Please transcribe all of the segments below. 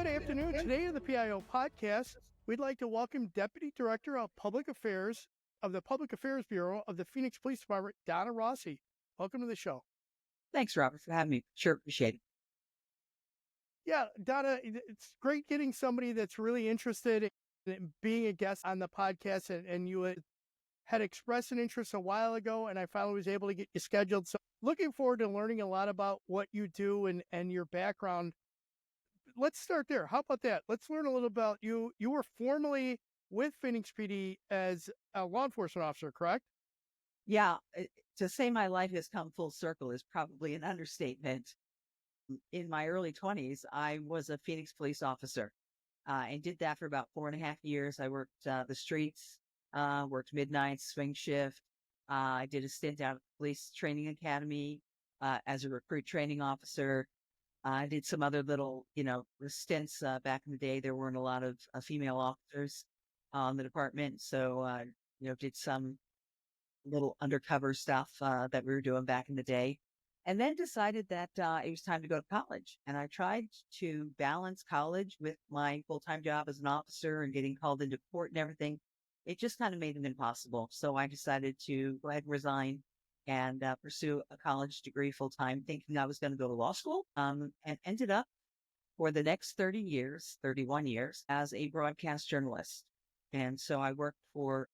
Good afternoon. Today on the PIO podcast, we'd like to welcome Deputy Director of Public Affairs of the Public Affairs Bureau of the Phoenix Police Department, Donna Rossi. Welcome to the show. Thanks, Robert, for having me. Sure, appreciate it. Yeah, Donna, it's great getting somebody that's really interested in being a guest on the podcast, and you had expressed an interest a while ago, and I finally was able to get you scheduled. So looking forward to learning a lot about what you do and your background. Let's start there. How about that? Let's learn a little about you. You were formerly with Phoenix PD as a law enforcement officer, correct? Yeah, to say my life has come full circle is probably an understatement. In my early 20s, I was a Phoenix police officer and did that for about 4.5 years. I worked the streets, worked midnight, swing shift. I did a stint out at the police training academy as a recruit training officer. I did some other little, stints back in the day. There weren't a lot of female officers on the department. So, did some little undercover stuff that we were doing back in the day. And then decided that it was time to go to college. And I tried to balance college with my full-time job as an officer and getting called into court and everything. It just kind of made it impossible. So I decided to go ahead and resign and pursue a college degree full-time, thinking I was going to go to law school, and ended up for the next 31 years, as a broadcast journalist. And so I worked for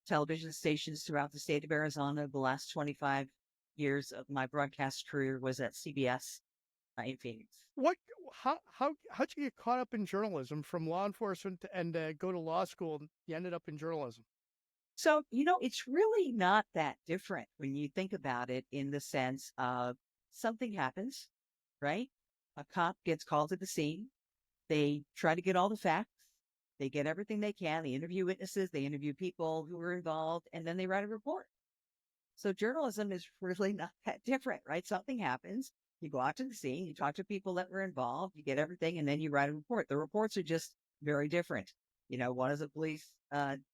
television stations throughout the state of Arizona. The last 25 years of my broadcast career was at CBS in Phoenix. How'd you get caught up in journalism from law enforcement and go to law school? And you ended up in journalism. So, it's really not that different when you think about it, in the sense of something happens, right? A cop gets called to the scene. They try to get all the facts. They get everything they can. They interview witnesses. They interview people who were involved, and then they write a report. So journalism is really not that different, right? Something happens. You go out to the scene. You talk to people that were involved. You get everything, and then you write a report. The reports are just very different. One is a police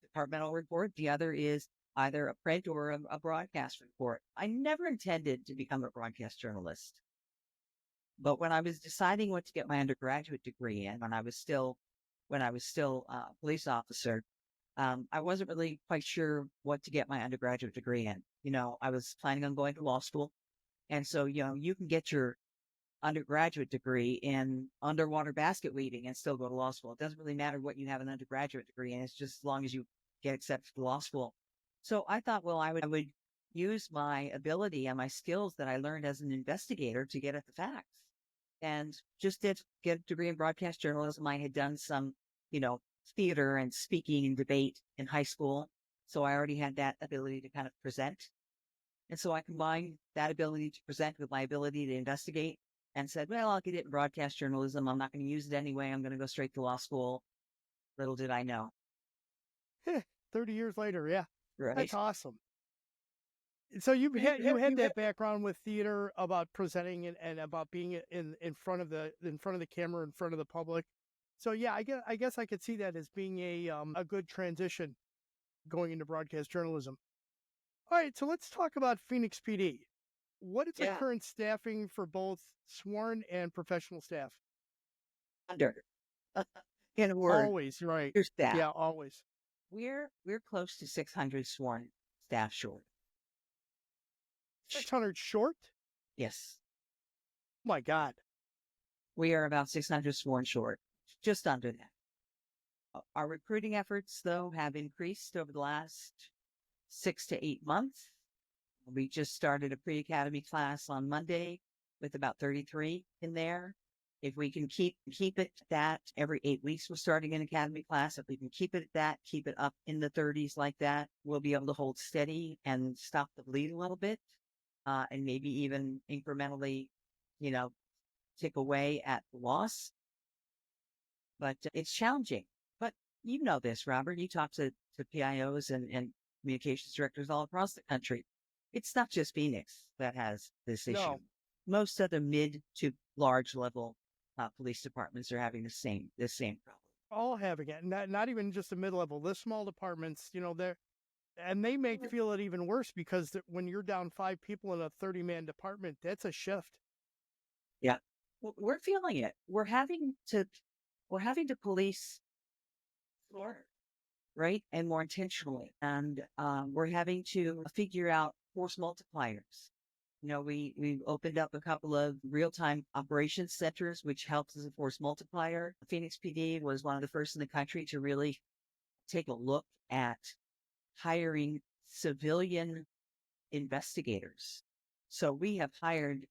departmental report. The other is either a print or a broadcast report. I never intended to become a broadcast journalist. But when I was deciding what to get my undergraduate degree in, when I was still a police officer, I wasn't really quite sure what to get my undergraduate degree in. I was planning on going to law school. And so, you can get your undergraduate degree in underwater basket weaving and still go to law school. It doesn't really matter what you have an undergraduate degree in. It's just as long as you get accepted to law school. So I thought, well, I would use my ability and my skills that I learned as an investigator to get at the facts, and just did get a degree in broadcast journalism. I had done some, theater and speaking and debate in high school. So I already had that ability to kind of present. And so I combined that ability to present with my ability to investigate, and said, well, I'll get it in broadcast journalism. I'm not going to use it anyway. I'm going to go straight to law school. Little did I know. 30 years later, yeah. Right. That's awesome. So you had that background with theater, about presenting and about being in front of the camera, in front of the public. So yeah, I guess I could see that as being a good transition going into broadcast journalism. All right, so let's talk about Phoenix PD. What is the current staffing for both sworn and professional staff? Under. In a word. Always, right. Your staff. Yeah, always. We're close to 600 sworn staff short. 600 short? Yes. Oh my God. We are about 600 sworn short, just under that. Our recruiting efforts, though, have increased over the last 6 to 8 months. We just started a pre-academy class on Monday with about 33 in there. If we can keep it that, every 8 weeks we're starting an academy class. If we can keep it at that, keep it up in the 30s like that, we'll be able to hold steady and stop the bleed a little bit, and maybe even incrementally, tick away at the loss. But it's challenging. But you know this, Robert. You talk to PIOs and communications directors all across the country. It's not just Phoenix that has this issue. No. Most of the mid to large level police departments are having the same problem. All having it, not even just the mid-level. The small departments, they may feel it even worse, because when you're down 5 people in a 30-man department, that's a shift. Yeah. We're feeling it. We're having to police smarter, right? And more intentionally. And we're having to figure out force multipliers. We've opened up a couple of real-time operations centers, which helps as a force multiplier. Phoenix PD was one of the first in the country to really take a look at hiring civilian investigators. So we have hired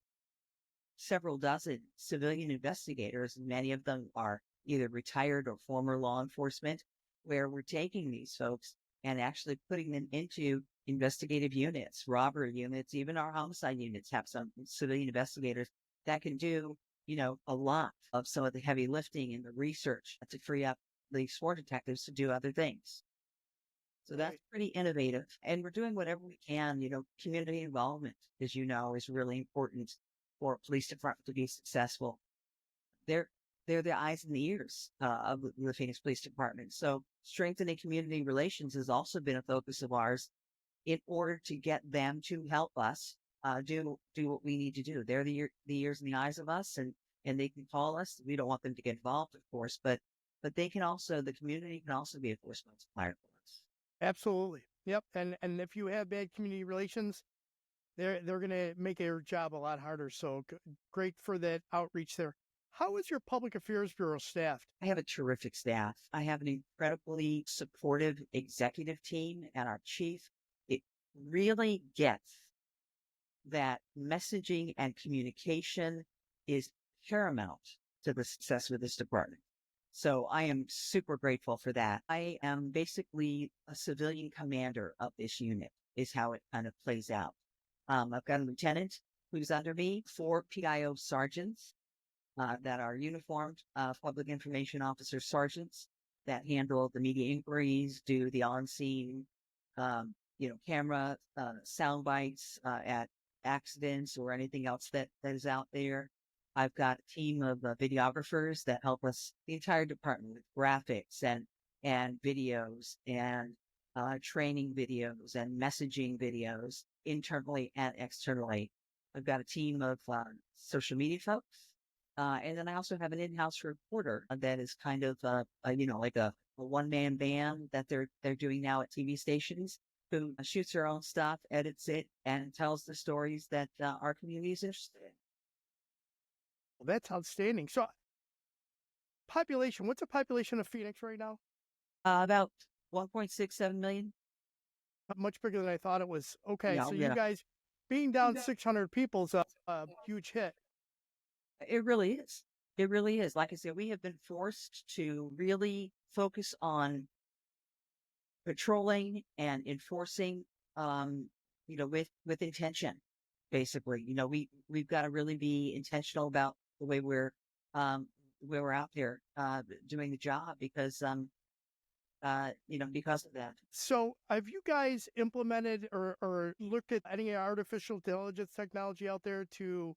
several dozen civilian investigators, and many of them are either retired or former law enforcement, where we're taking these folks and actually putting them into investigative units, robbery units, even our homicide units have some civilian investigators that can do, a lot of some of the heavy lifting and the research to free up the SWAT detectives to do other things. So that's Right. pretty innovative. And we're doing whatever we can. Community involvement, as you know, is really important for a police department to be successful. They're they're the eyes and the ears of the Phoenix Police Department. So strengthening community relations has also been a focus of ours in order to get them to help us do what we need to do. They're the ears and the eyes of us, and they can call us. We don't want them to get involved, of course, but they can also the community can also be a force multiplier for us. Absolutely. Yep. And if you have bad community relations, they're gonna make your job a lot harder. So great for that outreach there. How is your public affairs bureau staffed? I have a terrific staff. I have an incredibly supportive executive team, and our chief, it really gets that messaging and communication is paramount to the success of this department. So I am super grateful for that. I am basically a civilian commander of this unit, is how it kind of plays out. I've got a lieutenant who's under me, 4 PIO sergeants that are uniformed public information officer sergeants that handle the media inquiries, do the on-scene, camera sound bites at accidents or anything else that is out there. I've got a team of videographers that help us, the entire department, with graphics and videos and training videos and messaging videos internally and externally. I've got a team of social media folks. And then I also have an in-house reporter that is kind of, like a one-man band that they're doing now at TV stations, who shoots her own stuff, edits it, and tells the stories that our community is interested in. Well, that's outstanding. So population, what's the population of Phoenix right now? About 1.67 million. Much bigger than I thought it was. Okay, Yeah, so you yeah, guys being down 600 people is a huge hit. it really is. It really is. Like I said, we have been forced to really focus on patrolling and enforcing, with intention. Basically, we've got to really be intentional about the um, way we're out there doing the job because of that. So have you guys implemented or looked at any artificial intelligence technology out there to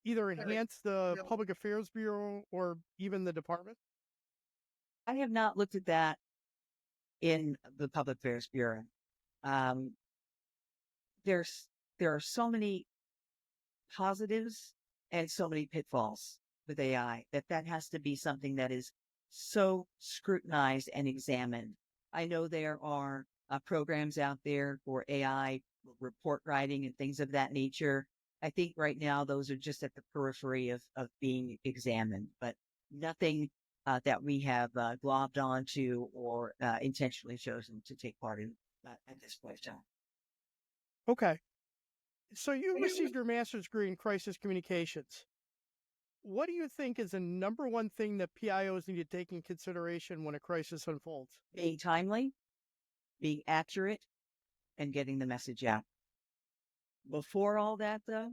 either enhance the public affairs bureau or even the department? I have not looked at that in the Public Affairs Bureau. Um, there's there are so many positives and so many pitfalls with AI that has to be something that is so scrutinized and examined. I know there are programs out there for AI report writing and things of that nature. I think right now those are just at the periphery of being examined, but nothing that we have globbed onto or intentionally chosen to take part in at this point in time. Okay. So you received your master's degree in crisis communications. What do you think is the number one thing that PIOs need to take in consideration when a crisis unfolds? Being timely, being accurate, and getting the message out. Before all that, though,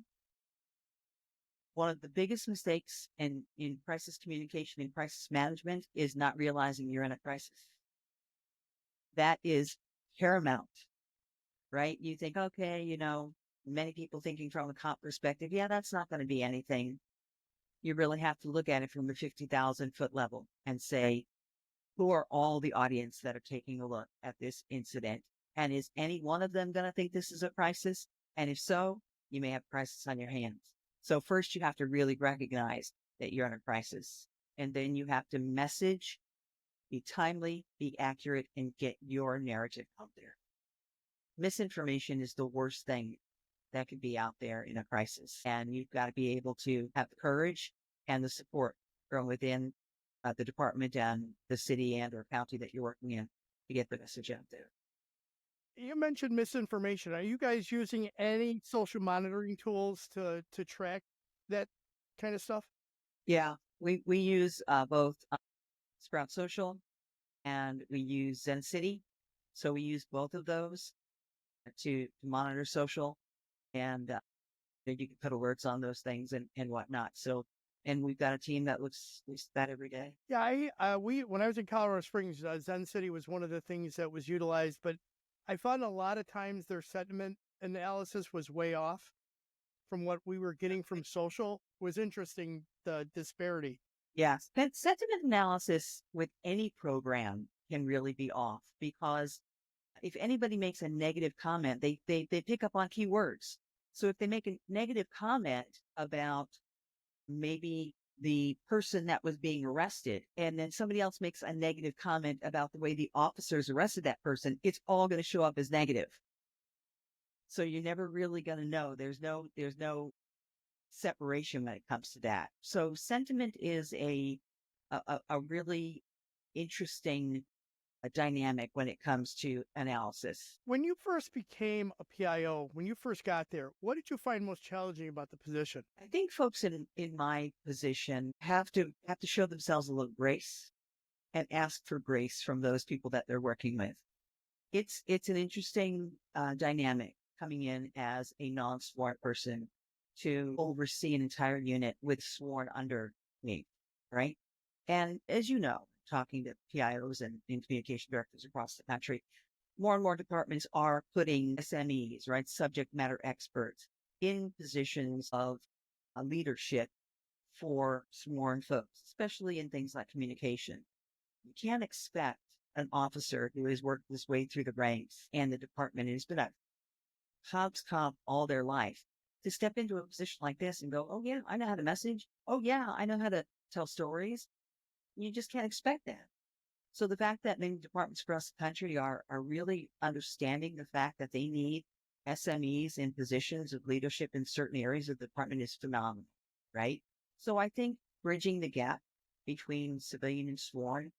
one of the biggest mistakes in crisis communication and crisis management is not realizing you're in a crisis. That is paramount, right? You think, okay, many people thinking from a cop perspective, yeah, that's not going to be anything. You really have to look at it from the 50,000-foot level and say, who are all the audience that are taking a look at this incident? And is any one of them going to think this is a crisis? And if so, you may have a crisis on your hands. So first you have to really recognize that you're in a crisis. And then you have to message, be timely, be accurate, and get your narrative out there. Misinformation is the worst thing that could be out there in a crisis. And you've got to be able to have the courage and the support from within the department and the city and or county that you're working in to get the message out there. You mentioned misinformation. Are you guys using any social monitoring tools to track that kind of stuff? Yeah, we use both Sprout Social and we use Zen City. So we use both of those to monitor social and then you can put alerts on those things and whatnot. So, and we've got a team that looks at that every day. Yeah, we when I was in Colorado Springs, Zen City was one of the things that was utilized, but I found a lot of times their sentiment analysis was way off from what we were getting from social. Was interesting, the disparity. Yes. That sentiment analysis with any program can really be off because if anybody makes a negative comment, they pick up on keywords. So if they make a negative comment about maybe the person that was being arrested, and then somebody else makes a negative comment about the way the officers arrested that person, it's all going to show up as negative. So you're never really going to know. There's no separation when it comes to that. So sentiment is a really interesting dynamic when it comes to analysis. When you first became a PIO, when you first got there, what did you find most challenging about the position? I think folks in my position have to show themselves a little grace and ask for grace from those people that they're working with. It's an interesting dynamic coming in as a non-sworn person to oversee an entire unit with sworn under me, right? And as you know, talking to PIOs and communication directors across the country, more and more departments are putting SMEs, right, subject matter experts, in positions of leadership for sworn folks, especially in things like communication. You can't expect an officer who has worked his way through the ranks and the department and has been a Cops cop all their life to step into a position like this and go, oh, yeah, I know how to message. Oh, yeah, I know how to tell stories. You just can't expect that. So the fact that many departments across the country are really understanding the fact that they need SMEs in positions of leadership in certain areas of the department is phenomenal, right? So I think bridging the gap between civilian and sworn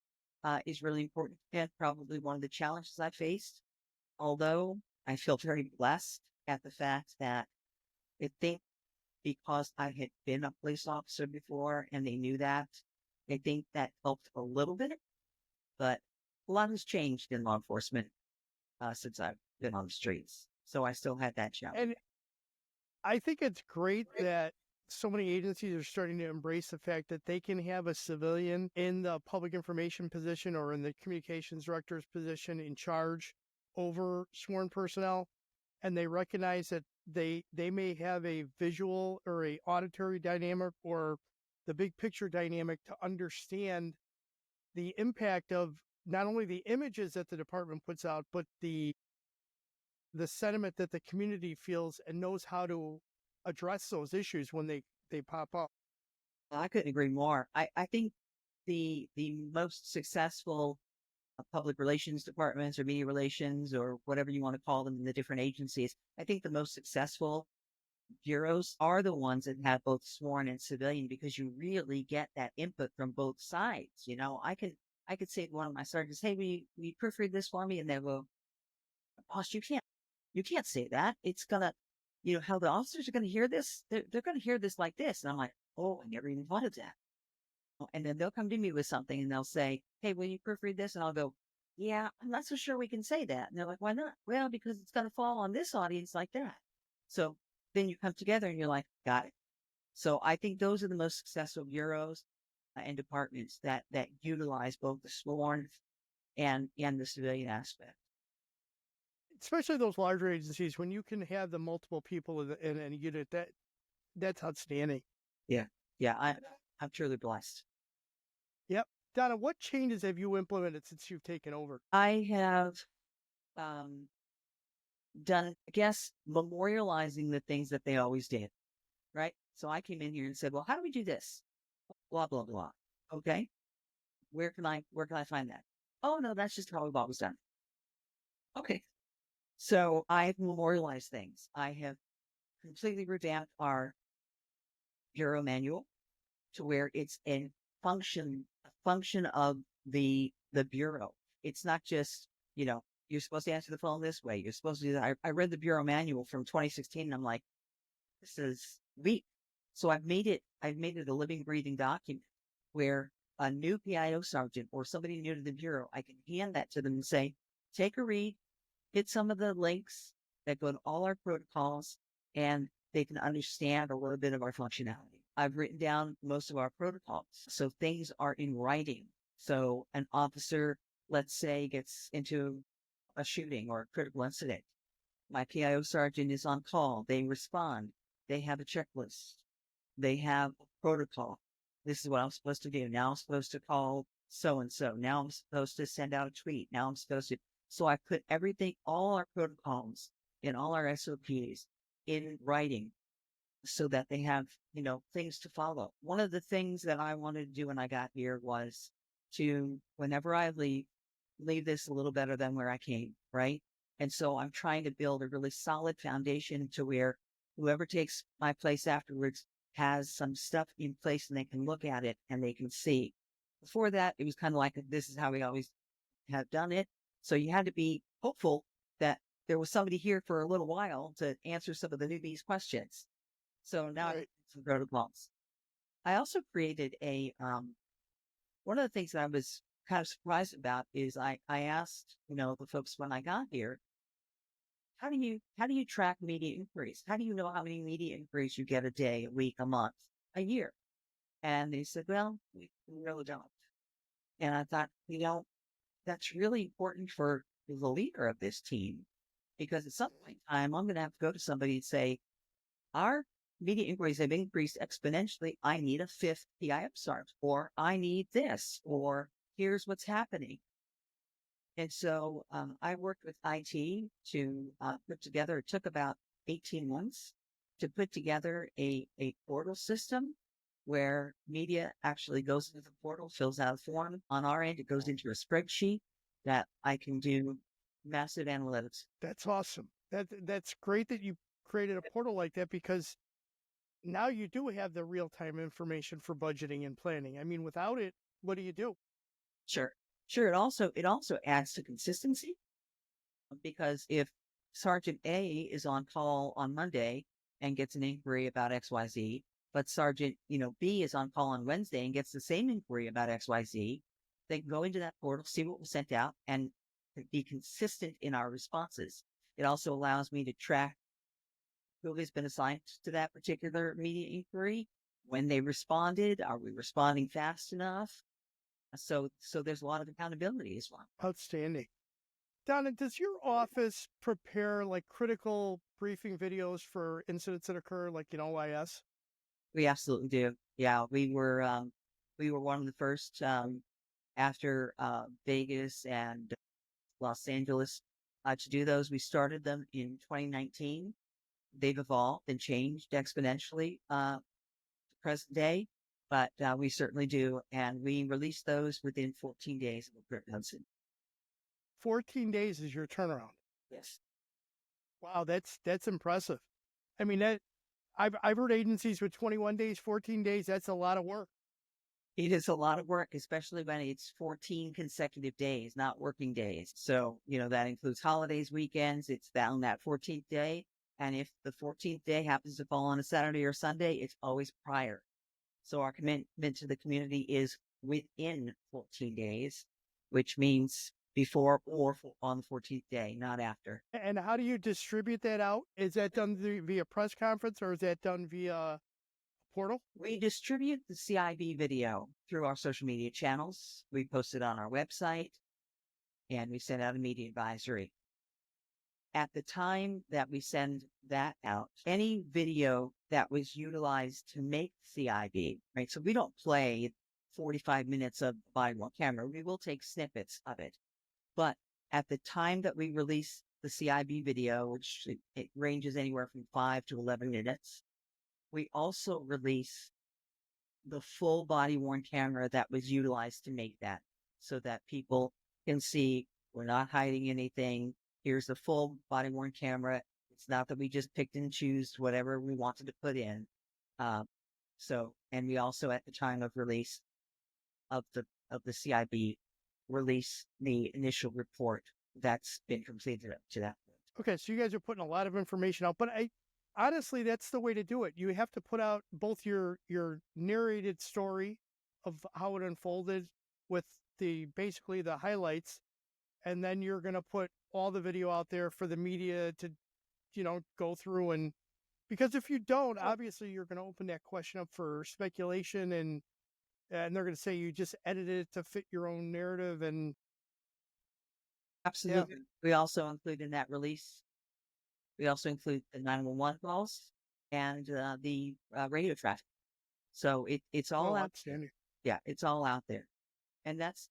is really important and probably one of the challenges I faced. Although I feel very blessed at the fact that I think because I had been a police officer before and they knew that, I think that helped a little bit, but a lot has changed in law enforcement since I've been on the streets. So I still had that challenge. And I think it's great that so many agencies are starting to embrace the fact that they can have a civilian in the public information position or in the communications director's position in charge over sworn personnel, and they recognize that they may have a visual or a auditory dynamic or the big picture dynamic to understand the impact of not only the images that the department puts out, but the sentiment that the community feels and knows how to address those issues when they pop up. I couldn't agree more. I think the most successful public relations departments or media relations or whatever you want to call them in the different agencies, I think the most successful bureaus are the ones that have both sworn and civilian because you really get that input from both sides. You know, I could say to one of my sergeants, hey, we proofread this for me, and they'll go, boss, you can't say that. It's gonna, how the officers are gonna hear this, they're gonna hear this like this. And I'm like, oh, I never even thought of that. And then they'll come to me with something and they'll say, hey, will you proofread this? And I'll go, yeah, I'm not so sure we can say that. And they're like, why not? Well, because it's going to fall on this audience like that. So then you come together and you're like, got it. So I think those are the most successful bureaus and departments that utilize both the sworn and the civilian aspect. Especially those larger agencies, when you can have the multiple people in a unit, that's outstanding. Yeah. Yeah. I'm truly blessed. Yep. Donna, what changes have you implemented since you've taken over? I have done, I guess, memorializing the things that they always did, right? So I came in here and said, well, how do we do this? blah, blah, blah. Okay. Where can I find that? Oh no, that's just how we've always done. Okay. So I've memorialized things. I have completely revamped our bureau manual to where it's a function of the bureau. It's not just, you're supposed to answer the phone this way. You're supposed to do that. I read the bureau manual from 2016 and I'm like, this is weak. So I've made it a living, breathing document where a new PIO sergeant or somebody new to the bureau, I can hand that to them and say, take a read, hit some of the links that go to all our protocols, and they can understand a little bit of our functionality. I've written down most of our protocols. So things are in writing. So an officer, let's say, gets into a shooting or a critical incident. My PIO sergeant is on call. They respond. They have a checklist. They have a protocol. This is what I'm supposed to do. Now I'm supposed to call so and so. Now I'm supposed to send out a tweet. Now I'm supposed to. So I put everything, all our protocols and all our SOPs in writing so that they have, things to follow. One of the things that I wanted to do when I got here was to, whenever I leave this a little better than where I came, right? And so I'm trying to build a really solid foundation to where whoever takes my place afterwards has some stuff in place and they can look at it and they can see. Before that, it was kind of like, this is how we always have done it. So you had to be hopeful that there was somebody here for a little while to answer some of the newbies' questions. So now I've Right. some protocols. I also created one of the things that I was kind of surprised about is I asked, the folks when I got here, how do you track media inquiries? How do you know how many media inquiries you get a day, a week, a month, a year? And they said, well, we really don't. And I thought, that's really important for the leader of this team because at some point in time, I'm going to have to go to somebody and say, our media inquiries have increased exponentially. I need a fifth PIF sergeant, or I need this, or here's what's happening. And so I worked with IT to put together, it took about 18 months to put together a portal system where media actually goes into the portal, fills out a form. On our end, it goes into a spreadsheet that I can do massive analytics. That's awesome. That's great that you created a portal like that because now you do have the real time information for budgeting and planning. I mean, without it, what do you do? Sure. Sure. It also adds to consistency because if Sergeant A is on call on Monday and gets an inquiry about XYZ, but Sergeant, B is on call on Wednesday and gets the same inquiry about XYZ, they can go into that portal, see what was sent out, and be consistent in our responses. It also allows me to track who has been assigned to that particular media inquiry, when they responded, are we responding fast enough? So there's a lot of accountability as well. Outstanding. Donna, does your office prepare like critical briefing videos for incidents that occur, like in OIS? We absolutely do. Yeah, we were one of the first after Vegas and Los Angeles to do those. We started them in 2019. They've evolved and changed exponentially to present day, but we certainly do, and we release those within 14 days of a pregnancy. 14 days is your turnaround. Yes. Wow, that's impressive. I mean, that I've heard agencies with 21 days, 14 days. That's a lot of work. It is a lot of work, especially when it's 14 consecutive days, not working days. So, that includes holidays, weekends. It's down that 14th day. And if the 14th day happens to fall on a Saturday or Sunday, it's always prior. So our commitment to the community is within 14 days, which means before or on the 14th day, not after. And how do you distribute that out? Is that done via press conference or is that done via portal? We distribute the CIB video through our social media channels. We post it on our website and we send out a media advisory. At the time that we send that out, any video that was utilized to make CIB, right? So we don't play 45 minutes of body worn camera. We will take snippets of it. But at the time that we release the CIB video, which it ranges anywhere from 5 to 11 minutes, we also release the full body worn camera that was utilized to make that, so that people can see we're not hiding anything. Here's the full body worn camera. It's not that we just picked and choose whatever we wanted to put in. And we also, at the time of release of the CIB, release the initial report that's been completed up to that point. Okay, so you guys are putting a lot of information out, but I honestly, that's the way to do it. You have to put out both your narrated story of how it unfolded with the basically the highlights, and then you're going to put all the video out there for the media to, go through. And because if you don't, obviously you're going to open that question up for speculation, and they're going to say you just edited it to fit your own narrative. And yeah, Absolutely. We also include in that release, we also include the 911 calls and the radio traffic. So it's all oh, out there. outstanding. Yeah, it's all out there. And that's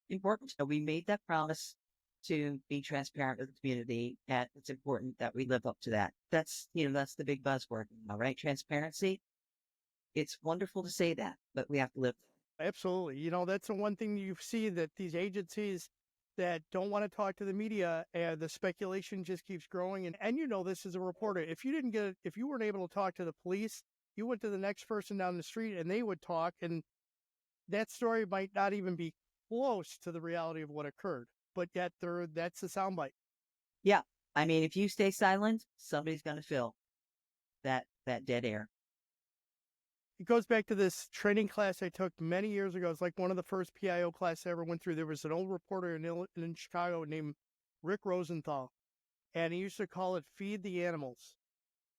important. So we made that promise to be transparent with the community, and it's important that we live up to that. That's the big buzzword, right? Transparency. It's wonderful to say that, but we have to live. Absolutely. That's the one thing you see, that these agencies that don't want to talk to the media, and the speculation just keeps growing. And this as a reporter, if you weren't able to talk to the police, you went to the next person down the street and they would talk, and that story might not even be close to the reality of what occurred. But yet that's the soundbite. Yeah. I mean, if you stay silent, somebody's going to fill that dead air. It goes back to this training class I took many years ago. It's like one of the first PIO classes I ever went through. There was an old reporter in Chicago named Rick Rosenthal, and he used to call it feed the animals.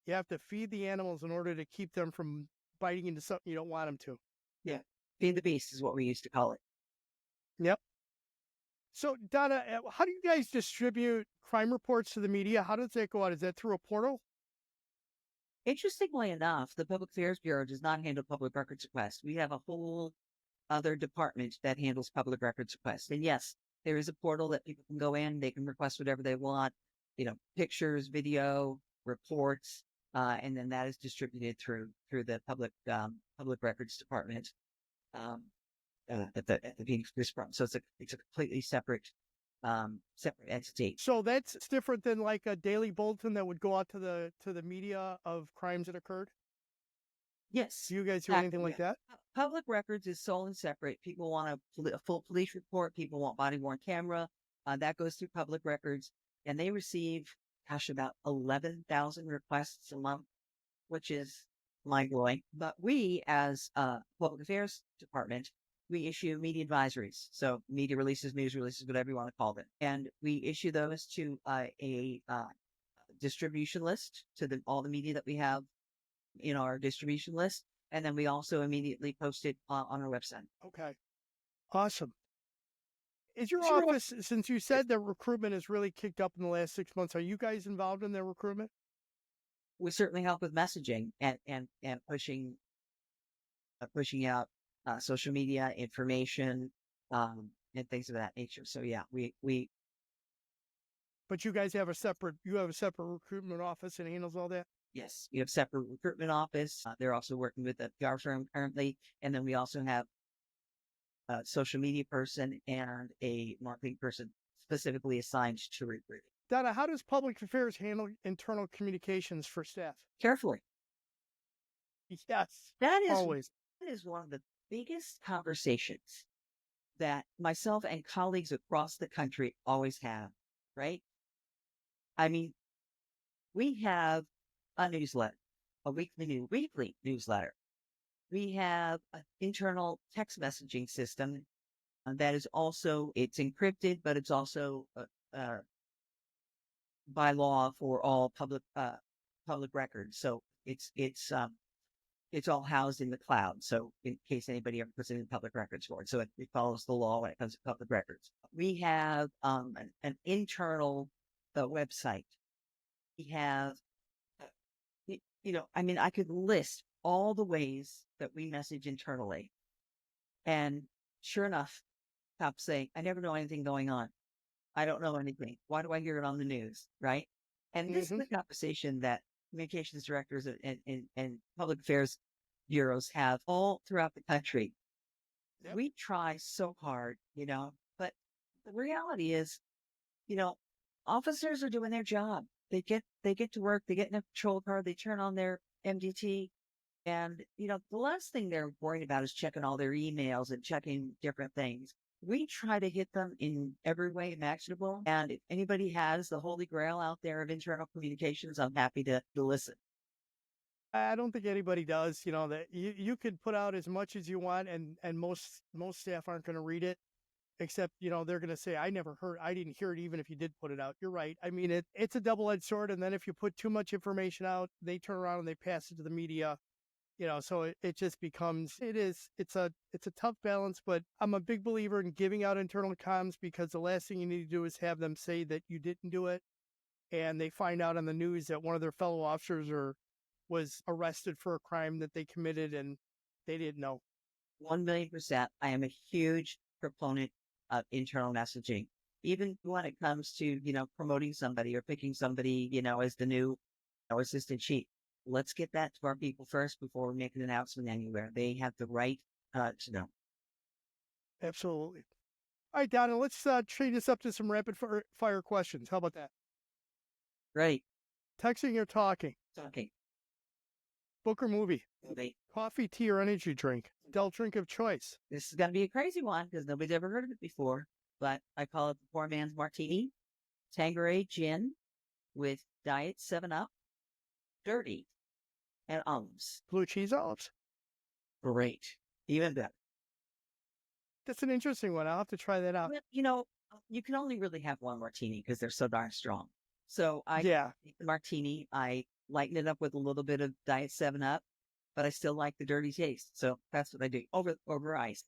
You have to feed the animals in order to keep them from biting into something you don't want them to. Yeah. Feed the beast is what we used to call it. Yep. So, Donna, how do you guys distribute crime reports to the media? How does that go out? Is that through a portal? Interestingly enough, the Public Affairs Bureau does not handle public records requests. We have a whole other department that handles public records requests. And yes, there is a portal that people can go in. They can request whatever they want, pictures, video, reports, and then that is distributed through the public records department at the Phoenix Police Department. So it's a completely separate entity. So that's different than like a daily bulletin that would go out to the media of crimes that occurred? Yes. Do you guys do anything like that? Public records is sole and separate. People want a full police report. People want body worn camera. That goes through public records, and they receive, about 11,000 requests a month, which is mind blowing. But we, as a public affairs department, we issue media advisories. So media releases, news releases, whatever you want to call them. And we issue those to a distribution list to all the media that we have in our distribution list. And then we also immediately post it on our website. Okay. Awesome. Is your office, since you said that recruitment has really kicked up in the last 6 months, are you guys involved in their recruitment? We certainly help with messaging and pushing out social media information and things of that nature. So yeah, we. But you guys have a separate recruitment office that handles all that? Yes, we have a separate recruitment office. They're also working with a PR firm currently, and then we also have a social media person and a marketing person specifically assigned to recruiting. Donna, how does public affairs handle internal communications for staff? Carefully. Yes, That is one of the biggest conversations that myself and colleagues across the country always have, right? I mean, we have a newsletter, a weekly newsletter. We have an internal text messaging system that is also, it's encrypted, but it's also by law for all public records. So it's all housed in the cloud. So in case anybody ever puts it in public records for it, so it follows the law when it comes to public records. We have an internal website. We have, I could list all the ways that we message internally. And sure enough, cops say, I never know anything going on. I don't know anything. Why do I hear it on the news? Right. And this is the conversation that communications directors and public affairs bureaus have all throughout the country. Yep. We try so hard, but the reality is, you know, officers are doing their job. They get to work, they get in a patrol car, they turn on their MDT, and the last thing they're worried about is checking all their emails and checking different things. We try to hit them in every way imaginable. And if anybody has the holy grail out there of internal communications, I'm happy to listen. I don't think anybody does, that you could put out as much as you want and most staff aren't going to read it, except, they're going to say, I didn't hear it even if you did put it out. You're right. I mean, it's a double-edged sword. And then if you put too much information out, they turn around and they pass it to the media, so it just becomes, it's a tough balance, but I'm a big believer in giving out internal comms because the last thing you need to do is have them say that you didn't do it. And they find out on the news that one of their fellow officers was arrested for a crime that they committed and they didn't know. 1,000,000%. I am a huge proponent of internal messaging, even when it comes to, promoting somebody or picking somebody, as the new assistant chief. Let's get that to our people first before we make an announcement anywhere. They have the right to know. Absolutely. All right, Donna, let's trade this up to some rapid fire questions. How about that? Great. Texting or talking? Okay. Book or movie? Movie. Coffee, tea, or energy drink? Adult drink of choice? This is going to be a crazy one because nobody's ever heard of it before, but I call it the poor man's martini. Tanqueray gin with Diet 7-Up, dirty, and olives. Blue cheese olives? Great. Even better. That's an interesting one. I'll have to try that out. Well, you can only really have one martini because they're so darn strong. So I take the martini, I lighten it up with a little bit of Diet 7-Up, but I still like the dirty taste. So that's what I do over ice.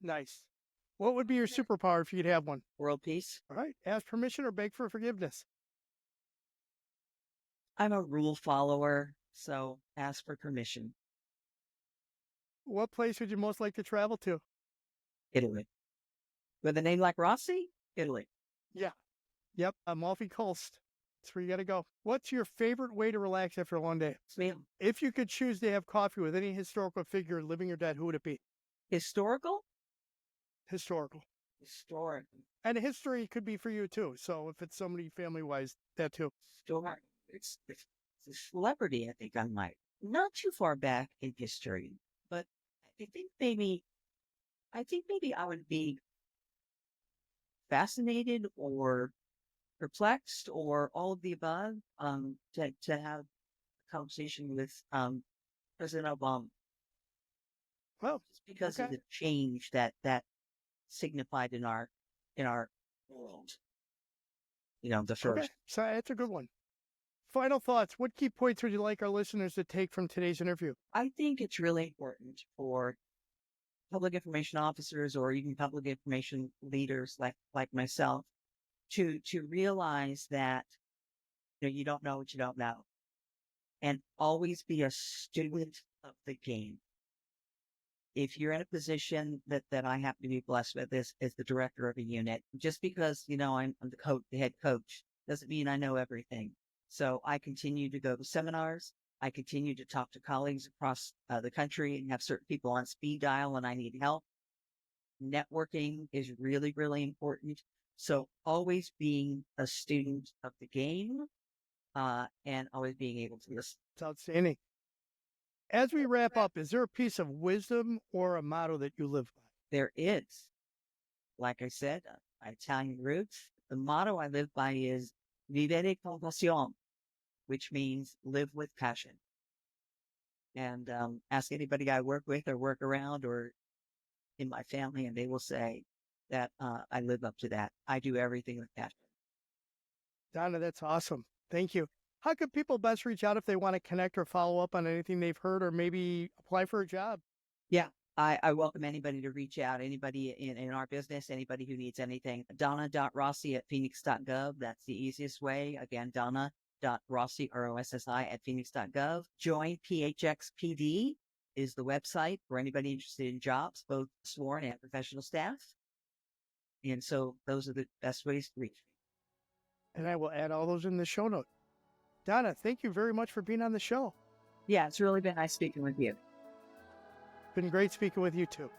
Nice. What would be your superpower if you could have one? World peace. All right. Ask permission or beg for forgiveness? I'm a rule follower, so ask for permission. What place would you most like to travel to? Italy. With a name like Rossi? Italy. Yeah. Yep. Amalfi Coast. That's where you got to go. What's your favorite way to relax after a long day? Ma'am. If you could choose to have coffee with any historical figure, living or dead, who would it be? Historical? Historical. Historical. And history could be for you too. So if it's somebody family-wise, that too. Historical. It's a celebrity, I think I might. Not too far back in history, but I think maybe I would be fascinated or perplexed or all of the above to have a conversation with President Obama. Well, Just because of okay. the change that signified in our world. The first. Okay. So that's a good one. Final thoughts. What key points would you like our listeners to take from today's interview? I think it's really important for public information officers or even public information leaders like myself to realize that you don't know what you don't know, and always be a student of the game. If you're in a position that I happen to be blessed with as the director of a unit, just because I'm the head coach doesn't mean I know everything. So I continue to go to seminars. I continue to talk to colleagues across the country and have certain people on speed dial when I need help. Networking is really, really important. So always being a student of the game and always being able to listen. It's outstanding. As we wrap up, is there a piece of wisdom or a motto that you live by? There is, like I said, my Italian roots. The motto I live by is Vivere con passione, which means live with passion. And ask anybody I work with or work around or in my family, and they will say that I live up to that. I do everything with passion. Donna, that's awesome. Thank you. How could people best reach out if they want to connect or follow up on anything they've heard or maybe apply for a job? Yeah, I welcome anybody to reach out, anybody in our business, anybody who needs anything. Donna.Rossi at phoenix.gov. That's the easiest way. Again, Donna.Rossi, R-O-S-S-I at phoenix.gov. Join PHXPD is the website for anybody interested in jobs, both sworn and professional staff. And so those are the best ways to reach me. And I will add all those in the show note. Donna, thank you very much for being on the show. Yeah, it's really been nice speaking with you. Been great speaking with you too.